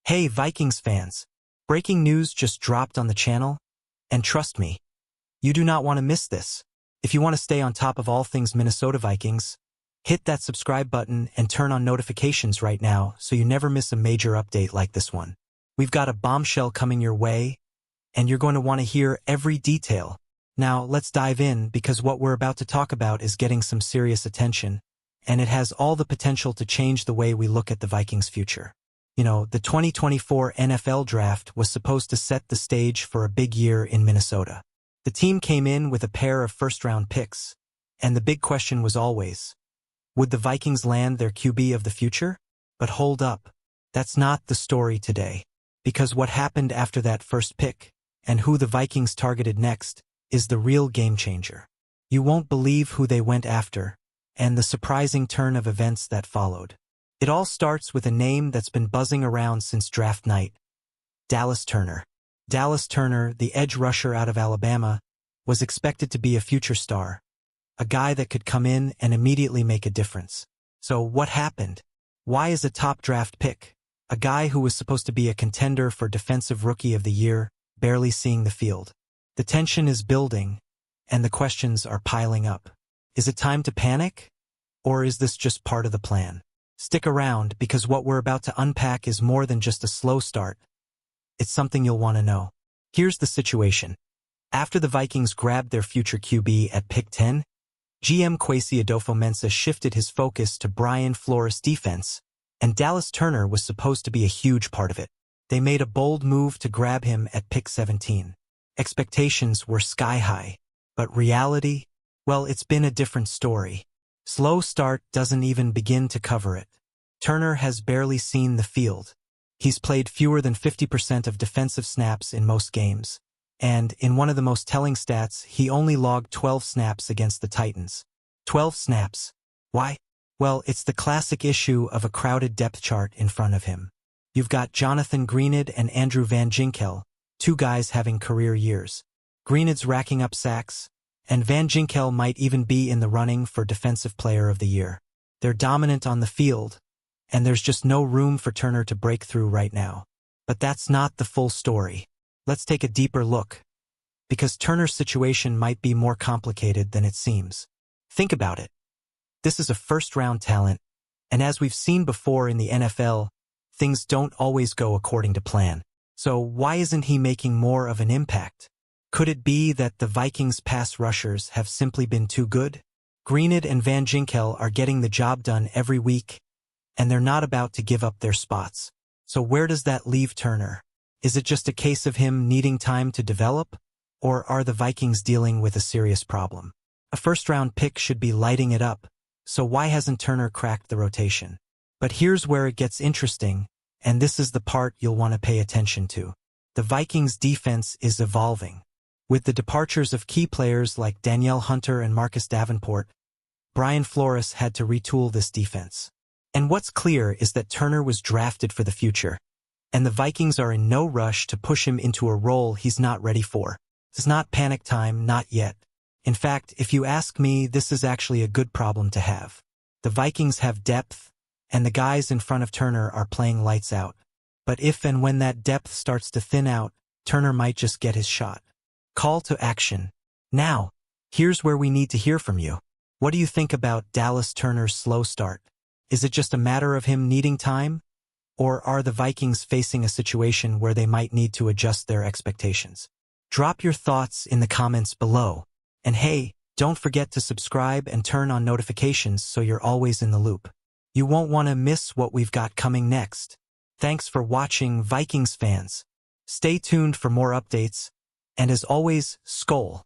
Hey Vikings fans! Breaking news just dropped on the channel, and trust me, you do not want to miss this. If you want to stay on top of all things Minnesota Vikings, hit that subscribe button and turn on notifications right now so you never miss a major update like this one. We've got a bombshell coming your way, and you're going to want to hear every detail. Now let's dive in because what we're about to talk about is getting some serious attention, and it has all the potential to change the way we look at the Vikings' future. You know, the 2024 NFL Draft was supposed to set the stage for a big year in Minnesota. The team came in with a pair of first-round picks, and the big question was always, would the Vikings land their QB of the future? But hold up, that's not the story today. Because what happened after that first pick, and who the Vikings targeted next, is the real game-changer. You won't believe who they went after, and the surprising turn of events that followed. It all starts with a name that's been buzzing around since draft night: Dallas Turner. Dallas Turner, the edge rusher out of Alabama, was expected to be a future star, a guy that could come in and immediately make a difference. So what happened? Why is a top draft pick, a guy who was supposed to be a contender for Defensive Rookie of the Year, barely seeing the field? The tension is building, and the questions are piling up. Is it time to panic? Or is this just part of the plan? Stick around because what we're about to unpack is more than just a slow start. It's something you'll want to know. Here's the situation. After the Vikings grabbed their future QB at pick 10, GM Kwesi Adofo-Mensah shifted his focus to Brian Flores' defense, and Dallas Turner was supposed to be a huge part of it. They made a bold move to grab him at pick 17. Expectations were sky high, but reality? Well, it's been a different story. Slow start doesn't even begin to cover it. Turner has barely seen the field. He's played fewer than 50% of defensive snaps in most games, and in one of the most telling stats, he only logged 12 snaps against the Titans. 12 snaps. Why? Well, it's the classic issue of a crowded depth chart in front of him. You've got Jonathan Greenid and Andrew Van Ginkel, two guys having career years. Greenid's racking up sacks, and Van Ginkel might even be in the running for Defensive Player of the Year. They're dominant on the field, and there's just no room for Turner to break through right now. But that's not the full story. Let's take a deeper look, because Turner's situation might be more complicated than it seems. Think about it. This is a first-round talent, and as we've seen before in the NFL, things don't always go according to plan. So why isn't he making more of an impact? Could it be that the Vikings' pass rushers have simply been too good? Greenid and Van Ginkel are getting the job done every week, and they're not about to give up their spots. So where does that leave Turner? Is it just a case of him needing time to develop, or are the Vikings dealing with a serious problem? A first-round pick should be lighting it up, so why hasn't Turner cracked the rotation? But here's where it gets interesting, and this is the part you'll want to pay attention to. The Vikings' defense is evolving. With the departures of key players like Danielle Hunter and Marcus Davenport, Brian Flores had to retool this defense. And what's clear is that Turner was drafted for the future, and the Vikings are in no rush to push him into a role he's not ready for. It's not panic time, not yet. In fact, if you ask me, this is actually a good problem to have. The Vikings have depth, and the guys in front of Turner are playing lights out. But if and when that depth starts to thin out, Turner might just get his shot. Call to action. Now, here's where we need to hear from you. What do you think about Dallas Turner's slow start? Is it just a matter of him needing time? Or are the Vikings facing a situation where they might need to adjust their expectations? Drop your thoughts in the comments below. And hey, don't forget to subscribe and turn on notifications so you're always in the loop. You won't want to miss what we've got coming next. Thanks for watching, Vikings fans. Stay tuned for more updates. And as always, Skol.